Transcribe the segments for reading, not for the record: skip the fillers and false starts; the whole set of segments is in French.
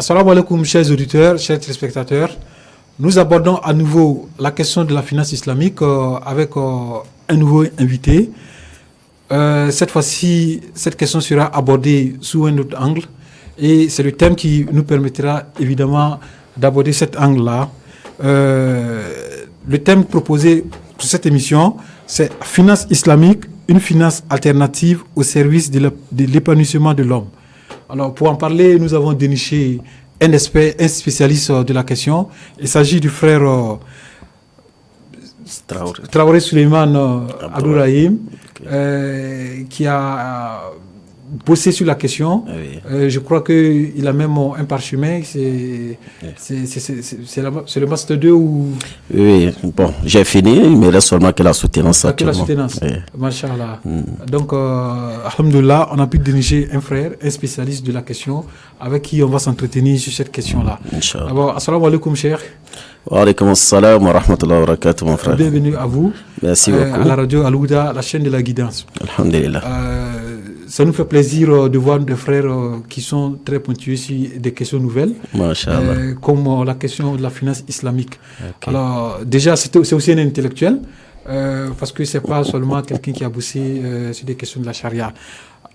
Assalamu alaikum, chers auditeurs, chers téléspectateurs. Nous abordons à nouveau la question de la finance islamique avec un nouveau invité. Cette fois-ci, cette question sera abordée sous un autre angle et c'est le thème qui nous permettra évidemment d'aborder cet angle-là. Le thème proposé pour cette émission, c'est finance islamique, une finance alternative au service de l'épanouissement de l'homme. Alors, pour en parler, nous avons déniché un expert, un spécialiste de la question. Il s'agit du frère Traoré Suleiman Abdourahim, qui a bossé sur la question. Oui. Je crois qu'il a même un parchemin. C'est le Master 2 ou... Oui, bon, j'ai fini, il me reste seulement que la soutenance. Que la soutenance, oui. Machallah. Donc, alhamdoulilah, on a pu dénicher un frère, un spécialiste de la question, avec qui on va s'entretenir sur cette question-là. D'abord, assalamu alaikum, cher. Wa alaikum assalam wa rahmatullahi wa barakatuh, mon frère. Bienvenue à vous. Merci beaucoup. À la radio Al-Ouda, la chaîne de la guidance. Alhamdulillah. Ça nous fait plaisir de voir des frères qui sont très pointus sur des questions nouvelles, comme la question de la finance islamique. Okay. Alors, déjà, c'est aussi un intellectuel, parce que ce n'est pas seulement quelqu'un qui a bossé sur des questions de la charia.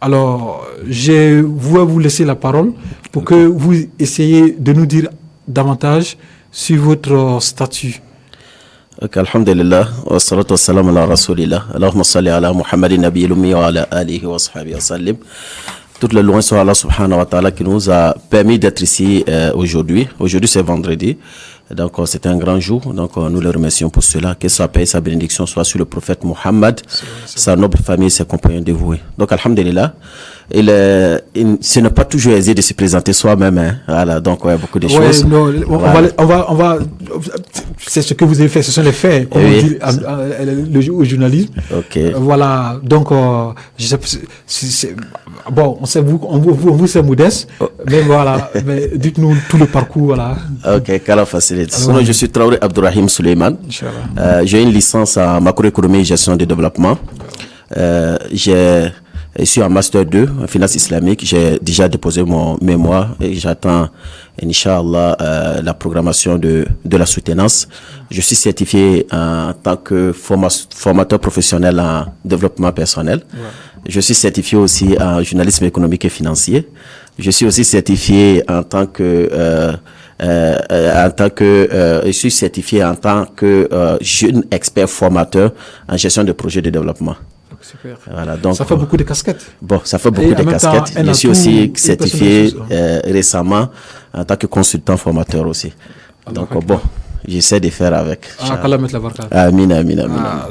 Alors, je vais vous laisser la parole pour que vous essayiez de nous dire davantage sur votre statut. Okay, alhamdulillah, wa salatu wa salam ala rasulillah, Allahumma salli ala Muhammadin nabiyil ummi wa ala alihi wa sahbihi wa sallim. Toutes les louanges sont à Allah subhanahu wa ta'ala qui nous a permis d'être ici aujourd'hui. Aujourd'hui c'est vendredi, donc c'est un grand jour, donc nous le remercions pour cela. Que sa paix et sa bénédiction soient sur le prophète Muhammad, sa noble famille et ses compagnons dévoués. Donc alhamdulillah, ce n'est pas toujours aisé de se présenter soi-même, hein. Voilà, donc ouais, beaucoup de choses. Non, voilà. on va c'est ce que vous avez fait, ce sont les faits, comme on dit au journalisme. Okay. Voilà, donc bon, on vous c'est modeste, mais voilà, mais dites-nous tout le parcours, voilà. Ok, qu'Allah facilite. Sinon, je suis Traoré Abdourahim Suleiman. J'ai une licence en macroéconomie et gestion de développement. Je suis en Master 2 en finance islamique. J'ai déjà déposé mon mémoire et j'attends, Inch'Allah, la programmation de la soutenance. Je suis certifié en tant que formateur professionnel en développement personnel. Ouais. Je suis certifié aussi en journalisme économique et financier. Je suis aussi certifié je suis certifié en tant que jeune expert formateur en gestion de projets de développement. Super. Voilà, donc, ça fait beaucoup de casquettes. Bon, ça fait beaucoup de casquettes. Je suis aussi certifié récemment en tant que consultant formateur aussi. Donc bon, j'essaie de faire avec. Qu'Allah mette la baraka. Amin.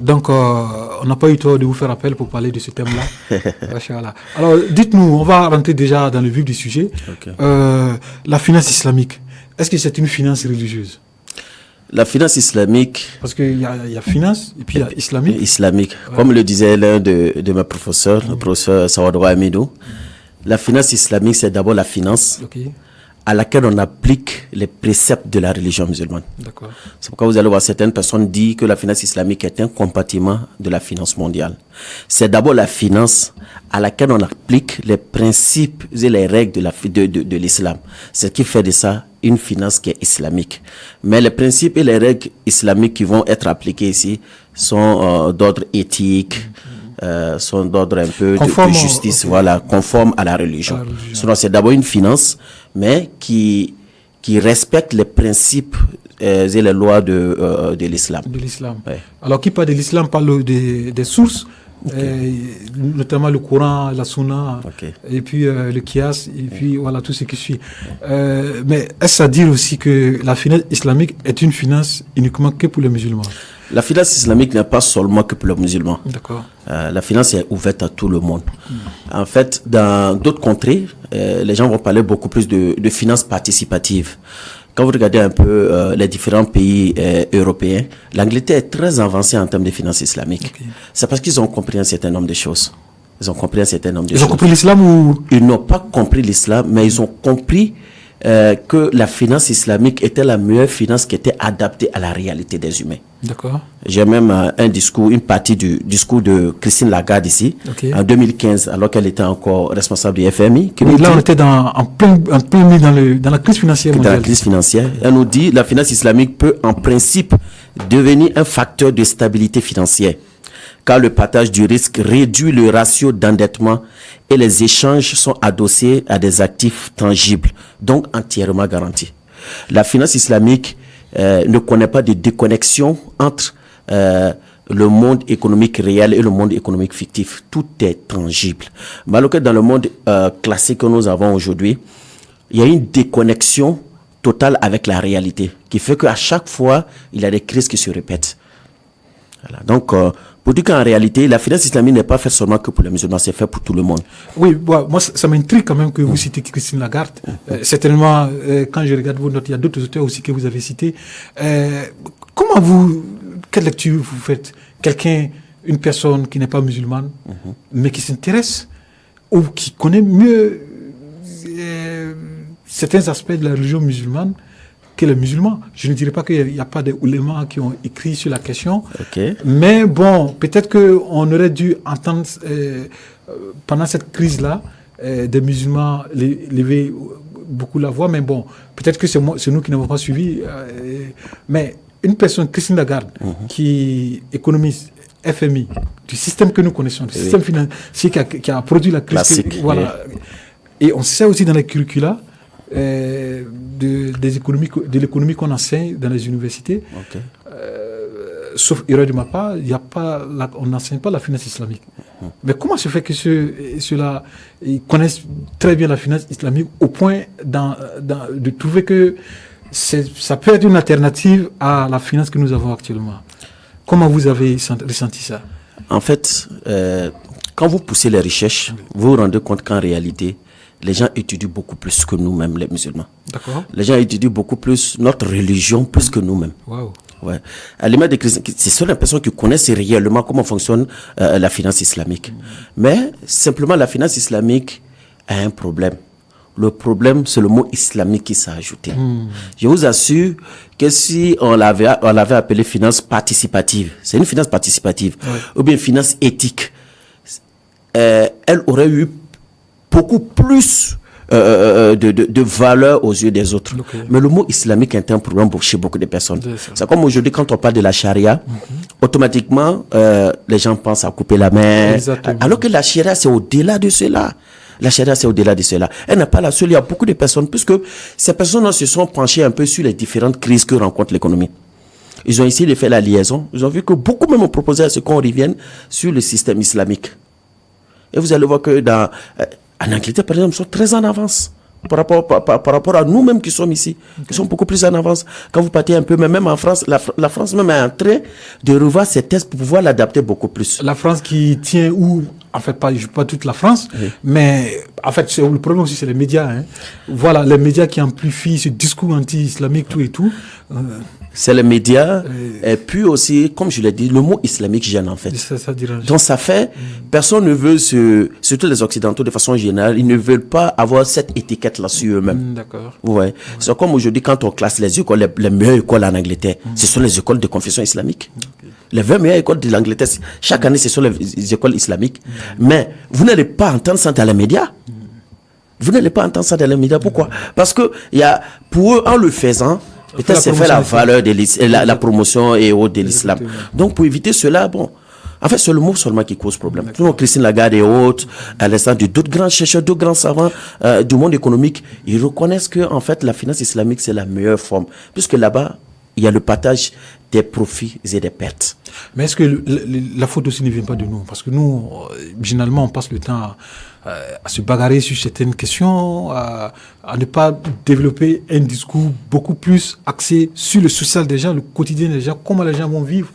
Donc, on n'a pas eu le temps de vous faire appel pour parler de ce thème-là. Alors, dites-nous, on va rentrer déjà dans le vif du sujet. Okay. La finance islamique, est-ce que c'est une finance religieuse? La finance islamique... Parce qu'il y a finance et puis il y a islamique. Islamique. Ouais. Comme le disait l'un de mes professeurs, le professeur Sawadwa Amidou, la finance islamique, c'est d'abord la finance à laquelle on applique les préceptes de la religion musulmane. D'accord. C'est pourquoi vous allez voir certaines personnes dire que la finance islamique est un compartiment de la finance mondiale. C'est d'abord la finance à laquelle on applique les principes et les règles de l'islam. C'est ce qui fait de ça une finance qui est islamique. Mais les principes et les règles islamiques qui vont être appliquées ici sont d'ordre éthique, sont d'ordre un peu de justice, voilà, conforme à la religion. Sinon, c'est d'abord une finance, mais qui respecte les principes et les lois de l'islam. De l'islam. Ouais. Alors, qui parle de l'islam parle des sources, notamment le Coran, la Sunna, et puis le Qiyas, et puis voilà, tout ce qui suit. Mais est-ce à dire aussi que la finance islamique est une finance uniquement que pour les musulmans? La finance islamique n'est pas seulement que pour les musulmans. D'accord. La finance est ouverte à tout le monde. En fait, dans d'autres contrées, les gens vont parler beaucoup plus de finance participative. Quand vous regardez un peu les différents pays européens, l'Angleterre est très avancée en termes de finance islamique. C'est parce qu'ils ont compris un certain nombre de choses. Ils ont compris un certain nombre de choses. Ils ont compris l'islam ou... Ils n'ont pas compris l'islam, mais ils ont compris que la finance islamique était la meilleure finance qui était adaptée à la réalité des humains. D'accord. J'ai même une partie du discours de Christine Lagarde ici, en 2015, alors qu'elle était encore responsable du FMI. Oui, là, on était en plein milieu dans la crise financière mondiale. Dans la crise financière. Elle nous dit que la finance islamique peut en principe devenir un facteur de stabilité financière, car le partage du risque réduit le ratio d'endettement et les échanges sont adossés à des actifs tangibles, donc entièrement garantis. La finance islamique ne connaît pas de déconnexion entre le monde économique réel et le monde économique fictif. Tout est tangible. Alors que dans le monde classique que nous avons aujourd'hui, il y a une déconnexion totale avec la réalité, qui fait qu'à chaque fois, il y a des crises qui se répètent. Voilà. Donc, pour dire qu'en réalité, la finance islamique n'est pas faite seulement que pour les musulmans, c'est fait pour tout le monde. Oui, bon, moi, ça m'intrigue quand même que vous citez Christine Lagarde. Certainement, quand je regarde vos notes, il y a d'autres auteurs aussi que vous avez cités. Quelle lecture vous faites? Une personne qui n'est pas musulmane, mais qui s'intéresse ou qui connaît mieux certains aspects de la religion musulmane que les musulmans. Je ne dirais pas qu'il n'y a pas des oulémas qui ont écrit sur la question, mais bon, peut-être qu'on aurait dû entendre pendant cette crise-là des musulmans lever beaucoup la voix, mais bon, peut-être que c'est nous qui n'avons pas suivi. Mais une personne, Christine Lagarde, qui économiste FMI, du système que nous connaissons, du système financier qui a produit la crise. Classique, voilà. Et on sait aussi dans les curricula de l'économie qu'on enseigne dans les universités, sauf erreur de ma part, on n'enseigne pas la finance islamique. Mais comment se fait que ceux-là ils connaissent très bien la finance islamique au point de trouver que ça peut être une alternative à la finance que nous avons actuellement? Comment vous avez ressenti ça? En fait, quand vous poussez les recherches, vous vous rendez compte qu'en réalité, les gens étudient beaucoup plus que nous-mêmes, les musulmans. D'accord. Les gens étudient beaucoup plus notre religion plus que nous-mêmes. Wow. Ouais. À l'image des chrétiens, ce sont les personnes qui connaissent réellement comment fonctionne la finance islamique. Mais simplement, la finance islamique a un problème. Le problème, c'est le mot islamique qui s'est ajouté. Je vous assure que si on l'avait appelé finance participative, c'est une finance participative, ou bien finance éthique, elle aurait eu beaucoup plus de valeur aux yeux des autres. Mais le mot islamique est un problème chez beaucoup de personnes. C'est comme aujourd'hui, quand on parle de la charia, automatiquement, les gens pensent à couper la main. Alors que la charia, c'est au-delà de cela. La charia, c'est au-delà de cela. Elle n'est pas la seule. Il y a beaucoup de personnes, puisque ces personnes se sont penchées un peu sur les différentes crises que rencontre l'économie. Ils ont essayé de faire la liaison. Ils ont vu que beaucoup même ont proposé à ce qu'on revienne sur le système islamique. Et vous allez voir que en Angleterre, par exemple, ils sont très en avance par rapport à nous-mêmes qui sommes ici. Ils sont beaucoup plus en avance. Quand vous partez un peu, mais même en France, la France même est en train de revoir ses tests pour pouvoir l'adapter beaucoup plus. La France qui tient où? En fait, pas toute la France, mais en fait, le problème aussi, c'est les médias. Voilà, les médias qui amplifient ce discours anti-islamique, tout et tout. C'est les médias, et puis aussi, comme je l'ai dit, le mot islamique gêne en fait. Ça dérange. Donc ça fait, personne ne veut, surtout les Occidentaux de façon générale, ils ne veulent pas avoir cette étiquette-là sur eux-mêmes. D'accord. Ouais. C'est comme aujourd'hui, quand on classe les écoles, les meilleures écoles en Angleterre, ce sont les écoles de confession islamique. Les 20 meilleures écoles de l'Angleterre, chaque année, ce sont les écoles islamiques. Mais vous n'allez pas entendre ça dans les médias. Vous n'allez pas entendre ça dans les médias. Pourquoi? Parce que pour eux, en le faisant, peut-être c'est fait la valeur de la promotion et autres de l'islam. Donc, pour éviter cela, bon, en fait, c'est le mot seulement qui cause problème. Donc, Christine Lagarde et autres, à l'instant de d'autres grands chercheurs, d'autres grands savants du monde économique, ils reconnaissent que, en fait, la finance islamique, c'est la meilleure forme. Puisque là-bas, il y a le partage des profits et des pertes. Mais est-ce que la faute aussi ne vient pas de nous? Parce que nous, généralement, on passe le temps à se bagarrer sur certaines questions, à ne pas développer un discours beaucoup plus axé sur le social des gens, le quotidien des gens, comment les gens vont vivre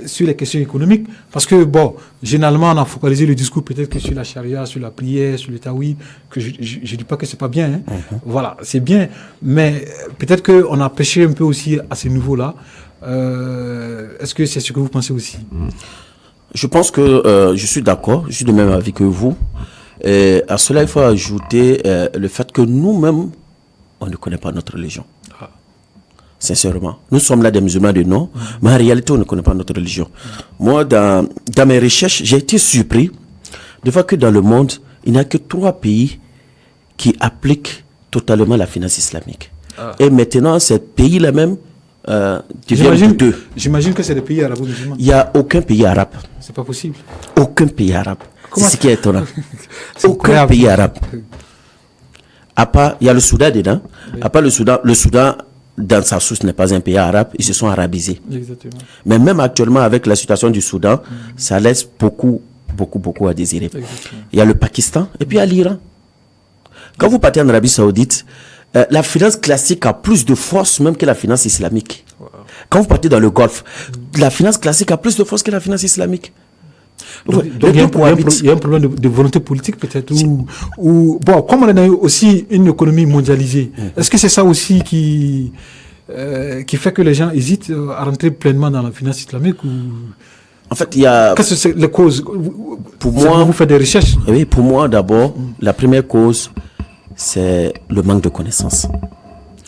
sur les questions économiques. Parce que, bon, généralement, on a focalisé le discours peut-être que sur la charia, sur la prière, sur le taouïd, que je ne dis pas que c'est pas bien. Voilà, c'est bien. Mais peut-être qu'on a pêché un peu aussi à ce niveau-là. Est-ce que c'est ce que vous pensez aussi? Je pense que je suis d'accord, je suis de même avis que vous. Et à cela, il faut ajouter le fait que nous-mêmes, on ne connaît pas notre religion. Sincèrement. Nous sommes là des musulmans de nom, mais en réalité, on ne connaît pas notre religion. Moi, dans mes recherches, j'ai été surpris de voir que dans le monde, il n'y a que 3 pays qui appliquent totalement la finance islamique. Et maintenant, ces pays-là même deviennent 2. J'imagine que c'est des pays arabes musulmans. Il n'y a aucun pays arabe. C'est pas possible. Aucun pays arabe. C'est ce qui est étonnant. Aucun pays arabe. À part, il y a le Soudan dedans. Oui. À part le Soudan, dans sa source, n'est pas un pays arabe. Ils se sont arabisés. Exactement. Mais même actuellement, avec la situation du Soudan, ça laisse beaucoup à désirer. Exactement. Il y a le Pakistan et puis il y a l'Iran. Quand vous partez en Arabie Saoudite, la finance classique a plus de force même que la finance islamique. Wow. Quand vous partez dans le Golfe, la finance classique a plus de force que la finance islamique. Donc il y a un problème de volonté politique peut-être ou bon, comme on a aussi une économie mondialisée, est-ce que c'est ça aussi qui fait que les gens hésitent à rentrer pleinement dans la finance islamique ou... En fait, il y a... Qu'est-ce que c'est les causes? Pour moi, vous faites des recherches. Oui, pour moi d'abord, la première cause, c'est le manque de connaissances.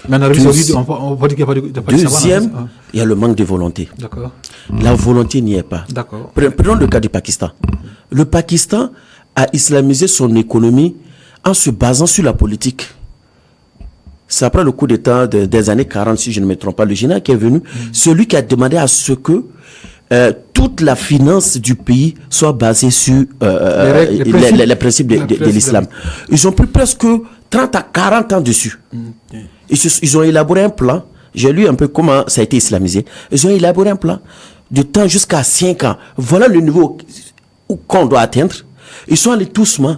Mais en Arabie Saoudite, on va dire qu'il n'y a pas de savoir. Deuxième, il y a le manque de volonté. D'accord. La volonté n'y est pas. D'accord. Prenons le cas du Pakistan. Le Pakistan a islamisé son économie en se basant sur la politique. C'est après le coup d'État des années 40, si je ne me trompe pas, le général qui est venu, celui qui a demandé à ce que toute la finance du pays soit basée sur les principes de l'islam. Ils ont pris presque 30 à 40 ans dessus. Ils ont élaboré un plan. J'ai lu un peu comment ça a été islamisé. Ils ont élaboré un plan de temps jusqu'à 5 ans. Voilà le niveau qu'on doit atteindre. Ils sont allés doucement,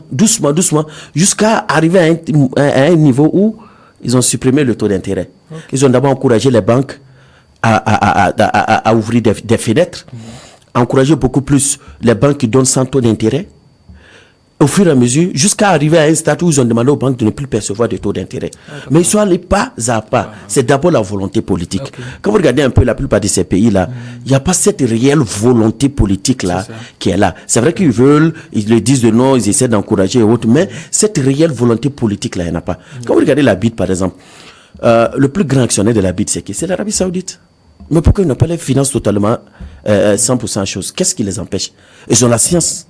jusqu'à arriver à un niveau où ils ont supprimé le taux d'intérêt. Okay. Ils ont d'abord encouragé les banques à ouvrir des fenêtres, encourager beaucoup plus les banques qui donnent sans taux d'intérêt, au fur et à mesure, jusqu'à arriver à un stade où ils ont demandé aux banques de ne plus percevoir de taux d'intérêt. Mais ils sont allés pas à pas. C'est d'abord la volonté politique. Okay. Quand vous regardez un peu la plupart de ces pays-là, il n'y a pas cette réelle volonté politique-là qui est là. C'est vrai qu'ils veulent, ils le disent de non, ils essaient d'encourager et autres, mais cette réelle volonté politique-là, il n'y en a pas. Quand vous regardez la BID, par exemple, le plus grand actionnaire de la BID, c'est qui? C'est l'Arabie Saoudite. Mais pourquoi ils n'ont pas les finances totalement 100% choses? Qu'est-ce qui les empêche? Ils ont la science.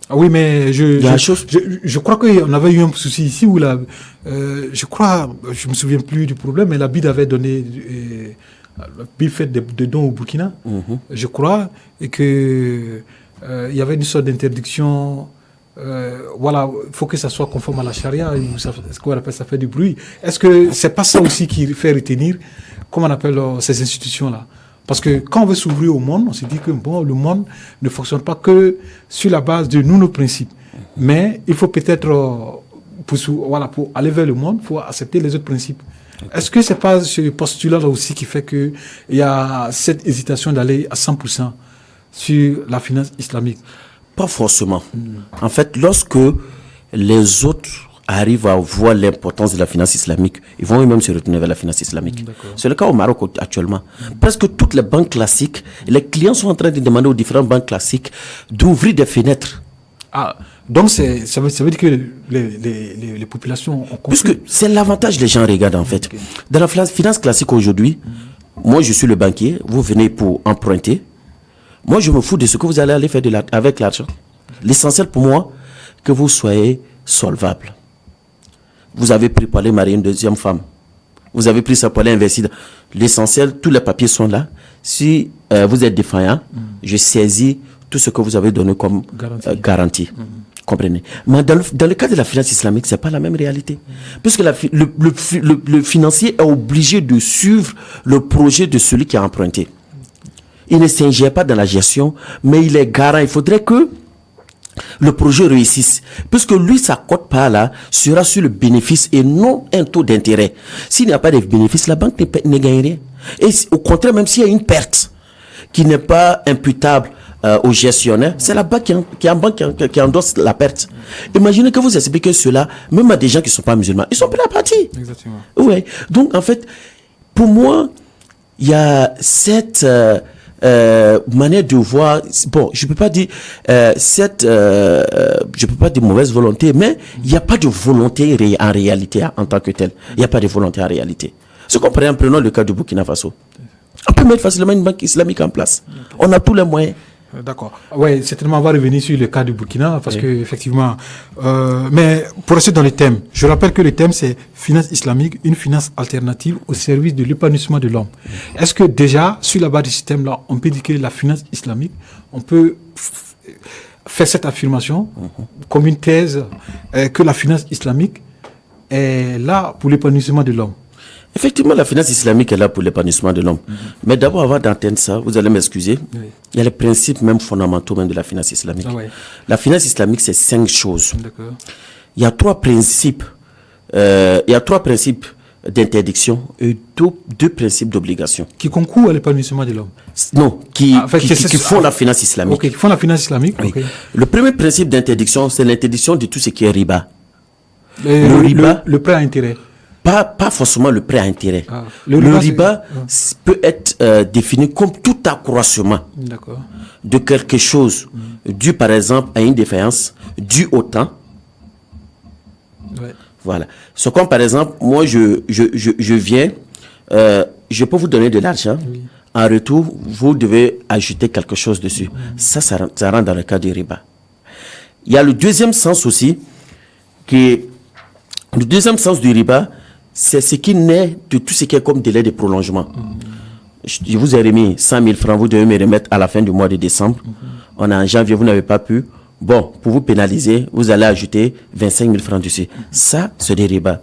Ah oui, mais je crois qu'on avait eu un souci ici où je me souviens plus du problème, mais la BID avait donné, la BID fait des dons au Burkina, je crois, et que il y avait une sorte d'interdiction. Voilà, il faut que ça soit conforme à la charia, ce qu'on appelle ça fait du bruit. Est-ce que c'est pas ça aussi qui fait retenir, comment on appelle ces institutions-là? Parce que quand on veut s'ouvrir au monde, on se dit que bon, le monde ne fonctionne pas que sur la base de nos principes. Mais il faut peut-être, pour aller vers le monde, il faut accepter les autres principes. Okay. Est-ce que ce n'est pas ce postulat-là aussi qui fait qu'il y a cette hésitation d'aller à 100% sur la finance islamique? Pas forcément. En fait, lorsque les autres arrivent à voir l'importance de la finance islamique, ils vont eux-mêmes se retourner vers la finance islamique. C'est le cas au Maroc actuellement. Presque toutes les banques classiques, les clients sont en train de demander aux différentes banques classiques d'ouvrir des fenêtres. Ah, donc ça veut dire que les populations ont compris. Puisque c'est l'avantage que les gens regardent en fait. Okay. Dans la finance classique aujourd'hui, moi je suis le banquier, vous venez pour emprunter. Moi je me fous de ce que vous allez aller faire avec l'argent. L'essentiel pour moi, que vous soyez solvable. Vous avez pris pour aller marier une deuxième femme. Vous avez pris ça pour aller investir. L'essentiel, tous les papiers sont là. Si vous êtes défaillant, je saisis tout ce que vous avez donné comme garantie. Comprenez? Mais dans le cas de la finance islamique, ce n'est pas la même réalité. Puisque le financier est obligé de suivre le projet de celui qui a emprunté. Il ne s'ingère pas dans la gestion, mais il est garant. Il faudrait que le projet réussisse. Puisque lui, sa cote-part là sera sur le bénéfice et non un taux d'intérêt. S'il n'y a pas de bénéfice, la banque ne gagne rien. Et au contraire, même s'il y a une perte qui n'est pas imputable au gestionnaire, c'est la banque qui endosse la perte. Imaginez que vous expliquez cela, même à des gens qui ne sont pas musulmans. Ils sont prêts à partir. Exactement. Ouais. Donc, en fait, pour moi, il y a cette manière de voir, bon, je peux pas dire je peux pas dire mauvaise volonté, mais il n'y a pas de volonté en réalité en tant que telle. Il n'y a pas de volonté en réalité. Ce qu'on prend, prenons le cas du Burkina Faso. On peut mettre facilement une banque islamique en place. On a tous les moyens. D'accord. Oui, certainement, on va revenir sur le cas du Burkina, parce que effectivement, mais pour rester dans les thèmes, je rappelle que le thème c'est finance islamique, une finance alternative au service de l'épanouissement de l'homme. Est-ce que déjà, sur la base du système-là, on peut dire que la finance islamique, on peut faire cette affirmation comme une thèse que la finance islamique est là pour l'épanouissement de l'homme? Effectivement, la finance islamique est là pour l'épanouissement de l'homme. Mais d'abord, avant d'entendre ça, vous allez m'excuser, il y a les principes même fondamentaux même de la finance islamique. La finance islamique, c'est 5 choses. Il y a 3 principes. D'interdiction et 2 principes d'obligation. Qui concourent à l'épanouissement de l'homme? Non, qui font la finance islamique. Qui font la finance islamique. Oui. Le premier principe d'interdiction, c'est l'interdiction de tout ce qui est riba. Le prêt à intérêt. Pas forcément le prêt à intérêt. Le riba peut être défini comme tout accroissement de quelque chose dû par exemple à une défaillance, dû au temps. Voilà. C'est comme par exemple, moi je viens, je peux vous donner de l'argent. En retour, vous devez ajouter quelque chose dessus. Ça rentre dans le cas du riba. Il y a le deuxième sens aussi, le deuxième sens du riba, c'est ce qui naît de tout ce qui est comme délai de prolongement. Je vous ai remis 100 000 francs, vous devez me remettre à la fin du mois de décembre. On est en janvier, vous n'avez pas pu. Bon, pour vous pénaliser, vous allez ajouter 25 000 francs dessus. Ça, c'est des ribas.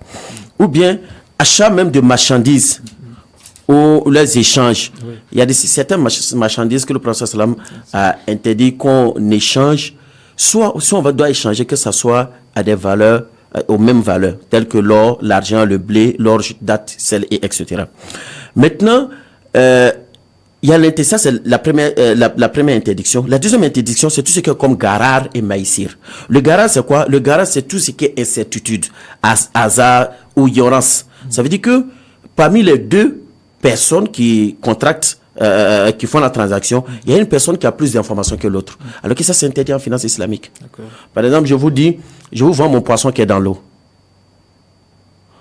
Ou bien, achat même de marchandises ou les échanges. Il y a certaines marchandises que le prophète sallam a interdit qu'on échange. Soit on doit échanger, que ce soit à des valeurs, aux mêmes valeurs, telles que l'or, l'argent, le blé, l'orge, date, sel, et etc. Maintenant, il y a l'interdiction, c'est la première interdiction. La deuxième interdiction, c'est tout ce qui est comme garar et maïsir. Le garar, c'est quoi? Le garar, c'est tout ce qui est incertitude, hasard ou ignorance. Ça veut dire que parmi les 2 personnes qui contractent, qui font la transaction, il y a une personne qui a plus d'informations que l'autre. Alors que ça, c'est interdit en finance islamique. Par exemple, je vous vends mon poisson qui est dans l'eau.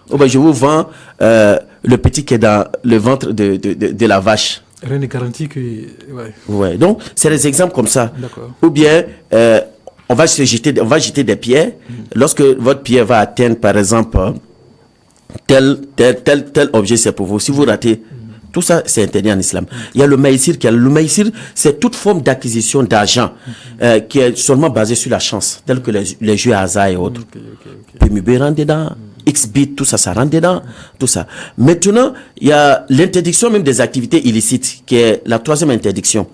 Ou bien je vous vends le petit qui est dans le ventre de la vache. Rien n'est garanti que... Ouais. Donc, c'est des exemples comme ça. Ou bien, on va jeter des pierres. Lorsque votre pierre va atteindre, par exemple, tel objet, c'est pour vous. Si vous ratez, tout ça, c'est interdit en islam. Il y a le maïsir. Le maïsir, c'est toute forme d'acquisition d'argent qui est seulement basée sur la chance, tel que les jeux à hasard et autres. PMB rentre dedans, XBit, tout ça, ça rentre dedans, tout ça. Maintenant, il y a l'interdiction même des activités illicites, qui est la 3e interdiction.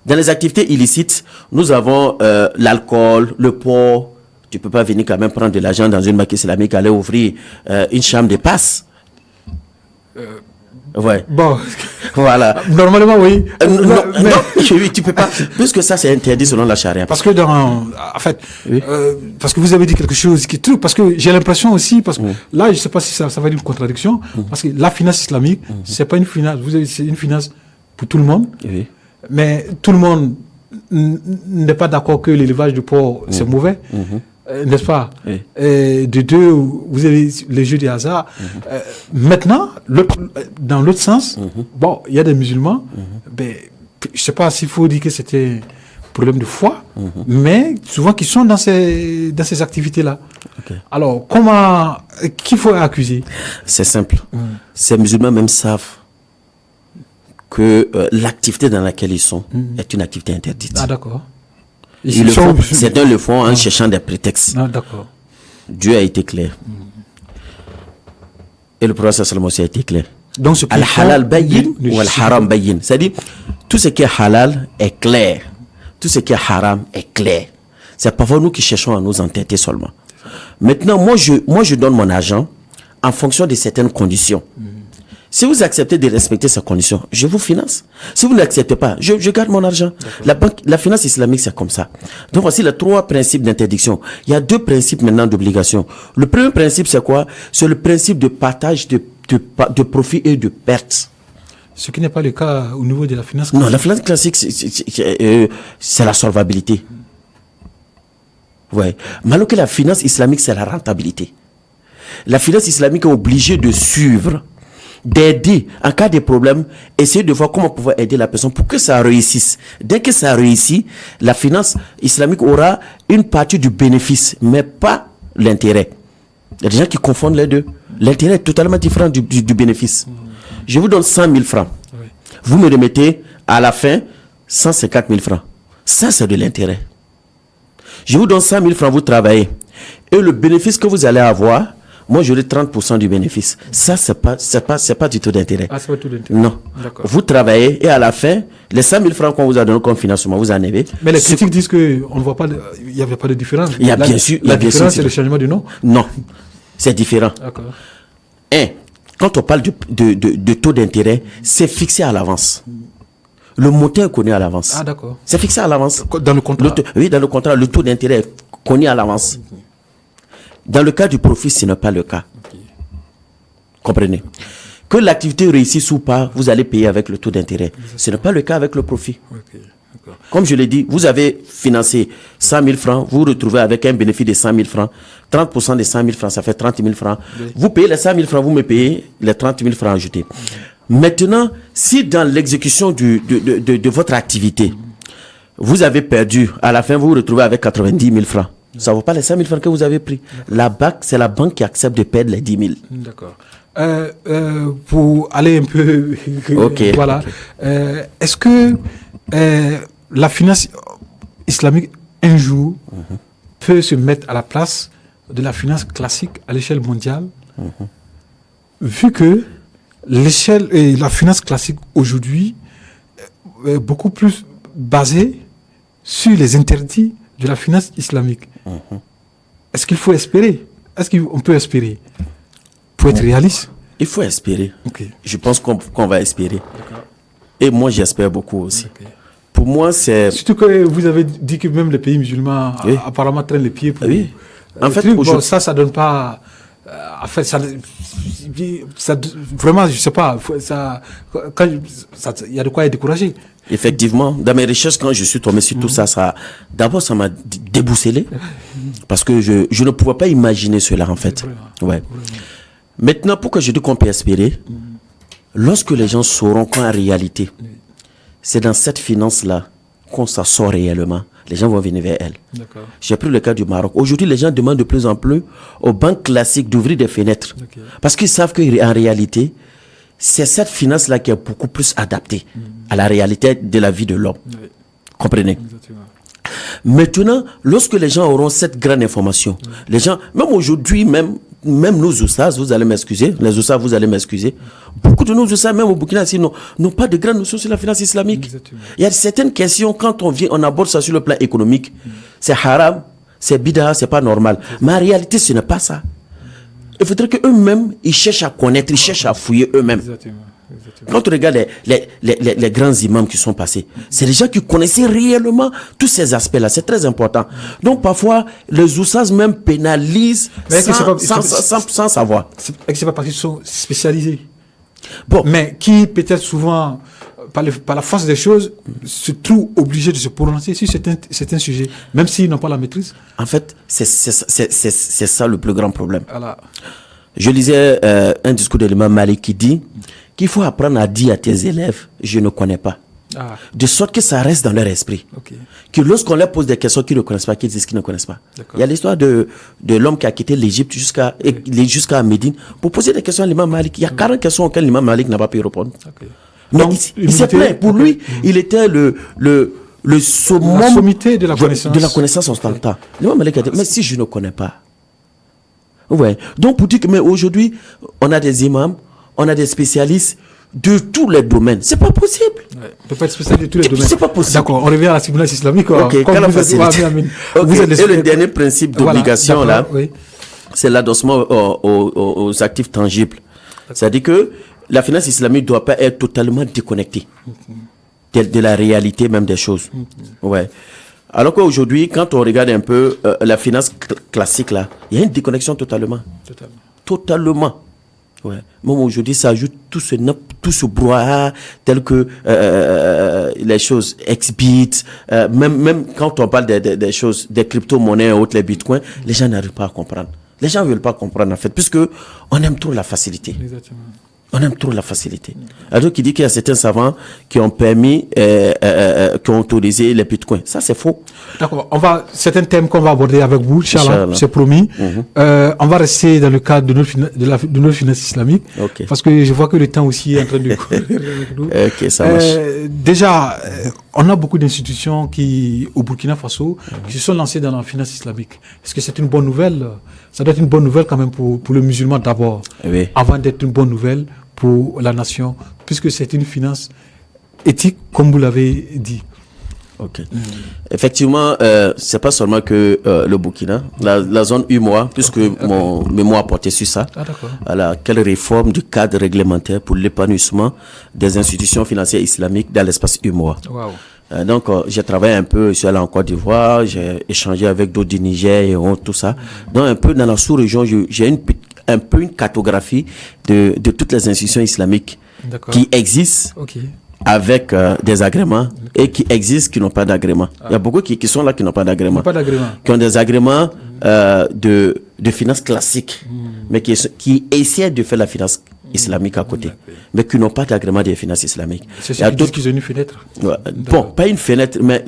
Dans les activités illicites, nous avons l'alcool, le porc. Tu peux pas venir quand même prendre de l'argent dans une banque islamique, aller ouvrir une chambre de passe. Ouais. Bon. Voilà. Normalement, oui. Non, tu peux pas. Puisque ça, c'est interdit selon la charia. Parce que parce que vous avez dit quelque chose qui est true. Parce que j'ai l'impression aussi, parce que là, je sais pas si ça va être une contradiction, parce que la finance islamique, c'est pas une finance. C'est une finance pour tout le monde. Mais tout le monde n'est pas d'accord que l'élevage du porc, c'est mauvais. N'est-ce pas? De 2, vous avez les jeux de hasard. Maintenant, dans l'autre sens, bon, il y a des musulmans, mais je ne sais pas s'il faut dire que c'était un problème de foi, mais souvent qui sont dans ces activités-là. Alors, qui faut accuser? C'est simple. Ces musulmans même savent que l'activité dans laquelle ils sont est une activité interdite. Ah, d'accord. Certains le font en cherchant des prétextes. Ah, d'accord. Dieu a été clair. Et le prophète sallallahu aussi a été clair. Donc, al-halal bayyin ou al-haram bayyin. C'est-à-dire, tout ce qui est halal est clair. Tout ce qui est haram est clair. C'est parfois nous qui cherchons à nous entêter seulement. Maintenant, moi je donne mon argent en fonction de certaines conditions. Si vous acceptez de respecter ces conditions, je vous finance. Si vous n'acceptez pas, je garde mon argent. La finance islamique, c'est comme ça. Donc voici les 3 principes d'interdiction. Il y a 2 principes maintenant d'obligation. Le premier principe, c'est quoi? C'est le principe de partage de profit et de perte. Ce qui n'est pas le cas au niveau de la finance classique. Non, la finance classique, c'est la solvabilité. Ouais. Mais alors que la finance islamique, c'est la rentabilité. La finance islamique est obligée de suivre, d'aider en cas de problème, essayer de voir comment pouvoir aider la personne pour que ça réussisse. Dès que ça réussit, la finance islamique aura une partie du bénéfice, mais pas l'intérêt. Il y a des gens qui confondent les deux. L'intérêt est totalement différent du bénéfice. Je vous donne 100 000 francs. Oui. Vous me remettez à la fin 150 000 francs. Ça, c'est de l'intérêt. Je vous donne 100 000 francs, vous travaillez. Et le bénéfice que vous allez avoir, moi, j'aurai 30% du bénéfice. Ça, c'est pas du tout d'intérêt. Ah, c'est pas tout d'intérêt. Non. D'accord. Vous travaillez et à la fin, les 100 000 francs qu'on vous a donné comme financement, vous en avez. Mais les critiques disent qu'on ne voit pas, il n'y avait pas de différence. Il y a bien sûr. La différence, c'est le changement du nom. Non. C'est différent. D'accord. Quand on parle de taux d'intérêt, c'est fixé à l'avance. Le montant est connu à l'avance. Ah, d'accord. C'est fixé à l'avance. Dans le contrat. Oui, dans le contrat, le taux d'intérêt est connu à l'avance. Okay. Dans le cas du profit, ce n'est pas le cas. Okay. Comprenez? Que l'activité réussisse ou pas, vous allez payer avec le taux d'intérêt. Exactement. Ce n'est pas le cas avec le profit. Okay. Comme je l'ai dit, vous avez financé 100 000 francs, vous vous retrouvez avec un bénéfice de 100 000 francs. 30% des 100 000 francs, ça fait 30 000 francs. Oui. Vous payez les 100 000 francs, vous me payez les 30 000 francs ajoutés. Maintenant, si dans l'exécution de votre activité, vous avez perdu, à la fin, vous vous retrouvez avec 90 000 francs. Ça ne vaut pas les 100 000 francs que vous avez pris. La BAC, c'est la banque qui accepte de perdre les 10 000. D'accord. Pour aller un peu... Okay. Voilà. Est-ce que la finance islamique, un jour, peut se mettre à la place de la finance classique à l'échelle mondiale, vu que l'échelle et la finance classique aujourd'hui est beaucoup plus basée sur les interdits de la finance islamique. Est-ce qu'il faut espérer? Est-ce qu'on peut espérer? Pour être réaliste? Il faut espérer. Okay. Je pense qu'on va espérer. Et moi, j'espère beaucoup aussi. Okay. Pour moi, c'est... Surtout que vous avez dit que même les pays musulmans apparemment traînent les pieds pour... Oui. En fait, ça donne pas... En fait, ça, vraiment, je sais pas, il y a de quoi être découragé. Effectivement, dans mes recherches, quand je suis tombé sur tout ça, d'abord, ça m'a déboussolé, parce que je ne pouvais pas imaginer cela, en fait. Ouais. Maintenant, pour que je dise qu'on peut espérer, lorsque les gens sauront qu'en réalité, c'est dans cette finance-là qu'on s'assoit réellement, les gens vont venir vers elle. J'ai pris le cas du Maroc. Aujourd'hui, les gens demandent de plus en plus aux banques classiques d'ouvrir des fenêtres. Parce qu'ils savent qu'en réalité, c'est cette finance-là qui est beaucoup plus adaptée à la réalité de la vie de l'homme. Comprenez? Exactement. Maintenant, lorsque les gens auront cette grande information, les gens, même aujourd'hui, même nos oustaz, vous allez m'excuser, les oustaz, vous allez m'excuser, beaucoup de nos oustaz, même au Burkina, n'ont pas de grandes notions sur la finance islamique. Exactement. Il y a certaines questions, quand on aborde ça sur le plan économique, c'est haram, c'est bid'a, c'est pas normal. Mais en réalité, ce n'est pas ça. Il faudrait qu'eux-mêmes, ils cherchent à connaître, ils cherchent à fouiller eux-mêmes. Exactement. Quand on regarde les grands imams qui sont passés, c'est des gens qui connaissaient réellement tous ces aspects-là. C'est très important. Donc parfois, les oussas même pénalisent sans savoir. C'est pas parce qu'ils sont spécialisés. Bon. Mais qui peut-être souvent, par la force des choses, se trouvent obligés de se prononcer sur certains sujets, même s'ils n'ont pas la maîtrise. En fait, c'est ça le plus grand problème. Voilà. Je lisais un discours de l'imam Malik qui dit qu'il faut apprendre à dire à tes élèves « je ne connais pas ». De sorte que ça reste dans leur esprit. Okay. Que lorsqu'on leur pose des questions qu'ils ne connaissent pas, qu'ils disent qu'ils ne connaissent pas. Il y a l'histoire de l'homme qui a quitté l'Égypte jusqu'à Médine pour poser des questions à l'imam Malik. Il y a 40 questions auxquelles l'imam Malik n'a pas pu répondre. Okay. Donc, il s'est plaint. Pour lui, il était le summum la sommité de la connaissance. De la connaissance ostentatoire. L'imam Malik a dit, mais si je ne connais pas. Ouais. Donc, pour dire que mais aujourd'hui, on a des imams, on a des spécialistes de tous les domaines. C'est pas possible. Ouais. On ne peut pas être spécialiste de tous les domaines. C'est pas possible. D'accord, on revient à la finance islamique. Ok, et le dernier principe d'obligation, là, c'est l'adossement aux actifs tangibles. C'est-à-dire que la finance islamique ne doit pas être totalement déconnectée de la réalité même des choses. Ouais. Alors qu'aujourd'hui, quand on regarde un peu la finance classique, là, il y a une déconnexion totalement. Totalement. Ouais. Même aujourd'hui, ça ajoute tout ce brouhaha, tel que les choses ex-bit, même quand on parle des choses, des crypto-monnaies et autres, les bitcoins, les gens n'arrivent pas à comprendre. Les gens ne veulent pas comprendre, en fait, puisque on aime trop la facilité. Exactement. On aime trop la facilité. Alors qu'il dit qu'il y a certains savants qui ont permis, qui ont autorisé les bitcoins. Ça, c'est faux. D'accord. C'est un thème qu'on va aborder avec vous, Inch'Allah, c'est promis. On va rester dans le cadre de notre finance islamique. Okay. Parce que je vois que le temps aussi est en train de courir avec nous. Ok, ça marche. Déjà, on a beaucoup d'institutions au Burkina Faso, qui se sont lancées dans la finance islamique. Est-ce que c'est une bonne nouvelle? Ça doit être une bonne nouvelle quand même pour le musulman d'abord. Oui. Avant d'être une bonne nouvelle pour la nation, puisque c'est une finance éthique, comme vous l'avez dit. Ok. Effectivement, c'est pas seulement que le Burkina, la zone UMOA, puisque mon mémoire portait sur ça. Ah, d'accord. Alors, quelle réforme du cadre réglementaire pour l'épanouissement des institutions financières islamiques dans l'espace UMOA. Wow. Donc, j'ai travaillé un peu, je suis allé en Côte d'Ivoire, j'ai échangé avec d'autres du Niger et tout ça. Donc, un peu dans la sous-région, j'ai un peu une cartographie de toutes les institutions islamiques qui existent avec des agréments et qui existent qui n'ont pas d'agrément. Il y a beaucoup qui sont là qui n'ont pas d'agrément. Qui ont des agréments de finance classique, mais qui essaient de faire la finance islamique à côté, mais qui n'ont pas d'agrément des finances islamiques. C'est ceux qui disent qu'ils ont une fenêtre. Bon, pas une fenêtre, mais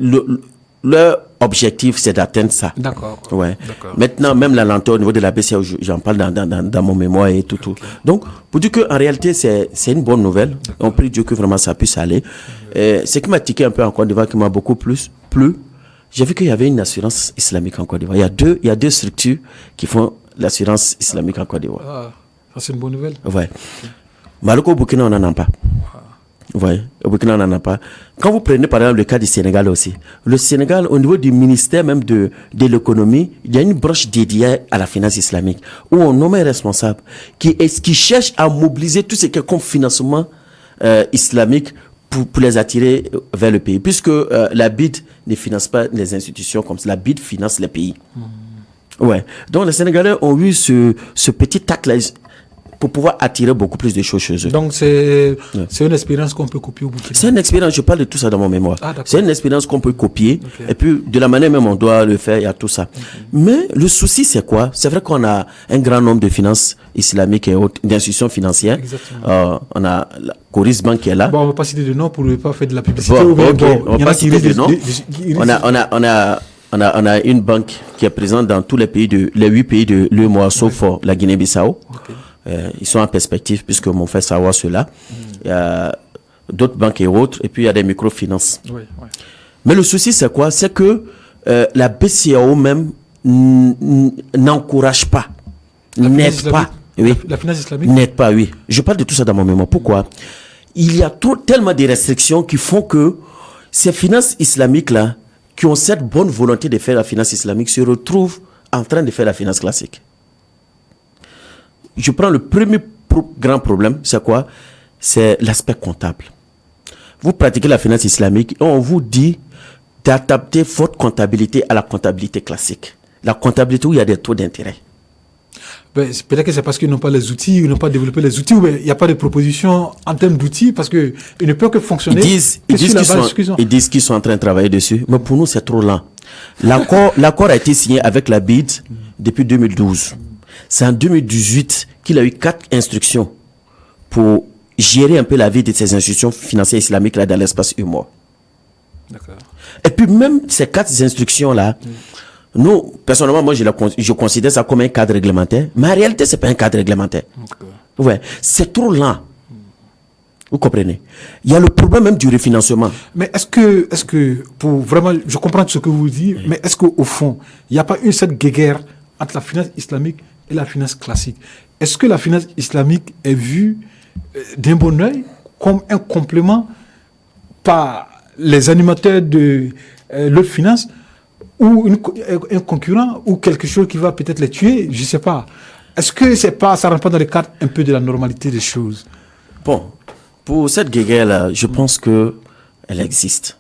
leur objectif, c'est d'atteindre ça. D'accord. Ouais. Maintenant, même la lenteur au niveau de la BCA, j'en parle dans mon mémoire et tout. Donc, pour dire qu'en réalité, c'est une bonne nouvelle. On prie Dieu que vraiment ça puisse aller. Ce qui m'a tiqué un peu en Côte d'Ivoire, qui m'a beaucoup plu, j'ai vu qu'il y avait une assurance islamique en Côte d'Ivoire. Il y a deux structures qui font l'assurance islamique en Côte d'Ivoire. Ah, ça c'est une bonne nouvelle. Ouais. Mais au Burkina, on n'en a pas. Ouais, au Burkina, on n'en a pas. Quand vous prenez par exemple le cas du Sénégal aussi, le Sénégal, au niveau du ministère même de l'économie, il y a une branche dédiée à la finance islamique, où on nomme un responsable qui cherche à mobiliser tout ce qui est comme financement islamique pour les attirer vers le pays. Puisque la BID ne finance pas les institutions comme ça, la BID finance les pays. Ouais. Donc les Sénégalais ont eu ce petit tac-là pour pouvoir attirer beaucoup plus de choses chez eux. Donc c'est une expérience qu'on peut copier au Burkina. C'est une expérience, je parle de tout ça dans mon mémoire. C'est une expérience qu'on peut copier, et puis de la manière même on doit le faire, il y a tout ça. Mais le souci c'est quoi? C'est vrai qu'on a un grand nombre de finances islamiques et autres, d'institutions financières. On a la Coris Bank qui est là. Bon, on ne va pas citer de nom pour ne pas faire de la publicité. On ne va pas citer de nom. On a une banque qui est présente dans tous les 8 pays de l'UEMOA, sauf la Guinée-Bissau. Ils sont en perspective puisque m'ont fait savoir cela. Il y a d'autres banques et autres, et puis il y a des microfinances. Mais le souci c'est quoi? C'est que la BCAO même n'encourage pas, n'aide pas. La finance islamique n'aide pas, oui. Je parle de tout ça dans mon mémoire. Pourquoi? Il y a tellement de restrictions qui font que ces finances islamiques-là, qui ont cette bonne volonté de faire la finance islamique, se retrouvent en train de faire la finance classique. Je prends le premier grand problème, c'est quoi? C'est l'aspect comptable. Vous pratiquez la finance islamique et on vous dit d'adapter votre comptabilité à la comptabilité classique. La comptabilité où il y a des taux d'intérêt. Peut-être que c'est parce qu'ils n'ont pas les outils, ils n'ont pas développé les outils, ou il n'y a pas de proposition en termes d'outils, parce qu'ils ne peuvent que fonctionner. Ils disent qu'ils sont en train de travailler dessus, mais pour nous c'est trop lent. L'accord a été signé avec la BID depuis 2012. C'est en 2018 qu'il a eu 4 instructions pour gérer un peu la vie de ces institutions financières islamiques là dans l'espace UMOA. Et puis même ces 4 instructions-là, nous, personnellement, moi je considère ça comme un cadre réglementaire, mais en réalité, ce n'est pas un cadre réglementaire. Ouais, c'est trop lent. Vous comprenez? Il y a le problème même du refinancement. Mais est-ce que pour vraiment, je comprends ce que vous dites, mais est-ce qu'au fond, il n'y a pas eu cette guéguerre entre la finance islamique et la finance classique? Est-ce que la finance islamique est vue d'un bon œil comme un complément par les animateurs de l'autre finance, ou un concurrent, ou quelque chose qui va peut-être les tuer? Je ne sais pas. Est-ce que ça ne rentre pas dans le cadre un peu de la normalité des choses? Bon, pour cette guéguerre-là, je pense qu'elle existe.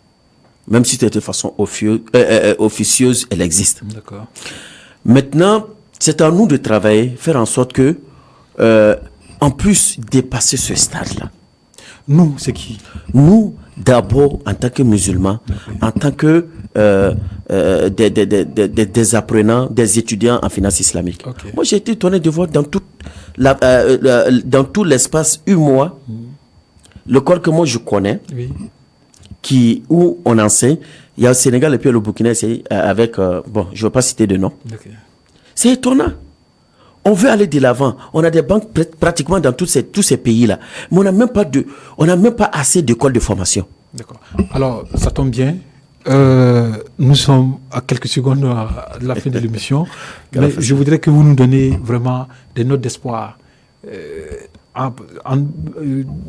Même si c'est de façon officieuse, elle existe. D'accord. Maintenant, c'est à nous de travailler, faire en sorte que en plus dépasser ce stade-là? Nous, c'est qui? Nous, d'abord, en tant que musulmans, en tant que des apprenants, des étudiants en finance islamique. Okay. Moi, j'ai été étonné de voir dans tout l'espace UMOA, l'école que moi je connais, où on enseigne, il y a au Sénégal et puis le Burkina, c'est avec, je ne veux pas citer de nom. Okay. C'est étonnant. On veut aller de l'avant. On a des banques pratiquement dans tous ces pays-là. Mais on n'a même pas assez d'écoles de formation. D'accord. Alors, ça tombe bien. Nous sommes à quelques secondes de la fin de l'émission. Mais je voudrais que vous nous donniez vraiment des notes d'espoir. En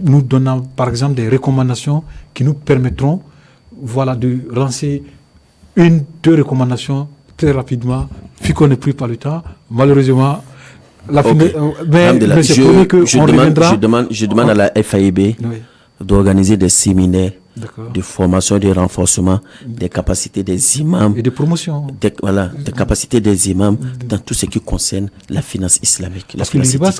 nous donnant, par exemple, des recommandations qui nous permettront de lancer 1-2 recommandations très rapidement, vu qu'on n'est plus par le temps. Malheureusement, je demande à la FAIB d'organiser des séminaires de formation, de renforcement des capacités des imams et de promotion. Des capacités des imams dans tout ce qui concerne la finance islamique. Parce que le riba,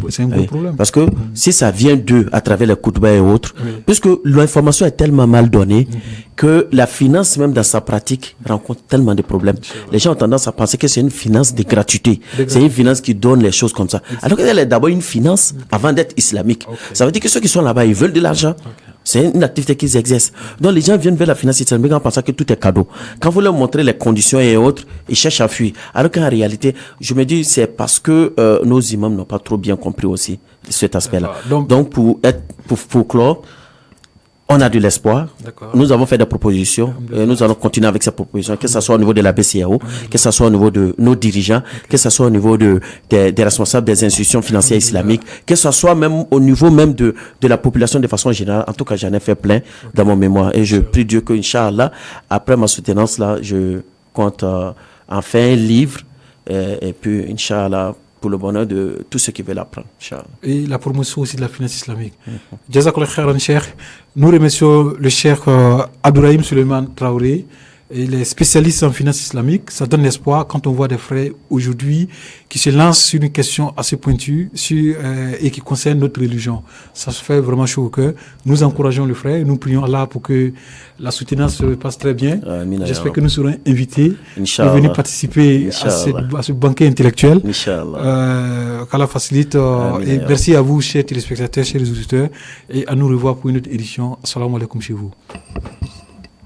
c'est un gros problème. Parce que si ça vient d'eux à travers les koutouba et autres, puisque l'information est tellement mal donnée que la finance, même dans sa pratique, rencontre tellement de problèmes. Les gens ont tendance à penser que c'est une finance de gratuité. C'est une finance qui donne les choses comme ça. Alors qu'elle est d'abord une finance avant d'être islamique. Ça veut dire que ceux qui sont là-bas, ils veulent de l'argent. C'est une activité qu'ils exercent. Donc les gens viennent vers la finance islamique en pensant que tout est cadeau. Quand vous leur montrez les conditions et autres, ils cherchent à fuir. Alors qu'en réalité, je me dis, c'est parce que nos imams n'ont pas trop bien compris aussi cet aspect-là. Donc pour clore, on a de l'espoir. Nous avons fait des propositions et nous allons continuer avec ces propositions, que ce soit au niveau de la BCAO, que ce soit au niveau de nos dirigeants, que ce soit au niveau des responsables des institutions financières islamiques, que ce soit même au niveau même de la population de façon générale. En tout cas, j'en ai fait plein dans mon mémoire et je prie Dieu que, Inch'Allah, après ma soutenance là, je compte en faire un livre et puis, Inch'Allah, pour le bonheur de tous ceux qui veulent apprendre. Et la promotion aussi de la finance islamique. Jazakallah khairan, Cheikh. Nous remercions le Cheikh Abdourahim Suleiman Traoré. Et les spécialistes en finance islamique, ça donne espoir quand on voit des frères aujourd'hui qui se lancent sur une question assez pointue et qui concerne notre religion. Ça se fait vraiment chaud au cœur. Nous encourageons le frère, nous prions Allah pour que la soutenance se passe très bien. J'espère que nous serons invités à venir participer à ce banquet intellectuel. Qu'Allah facilite. Et merci à vous, chers téléspectateurs, chers auditeurs, et à nous revoir pour une autre édition. Assalamu alaikum chez vous.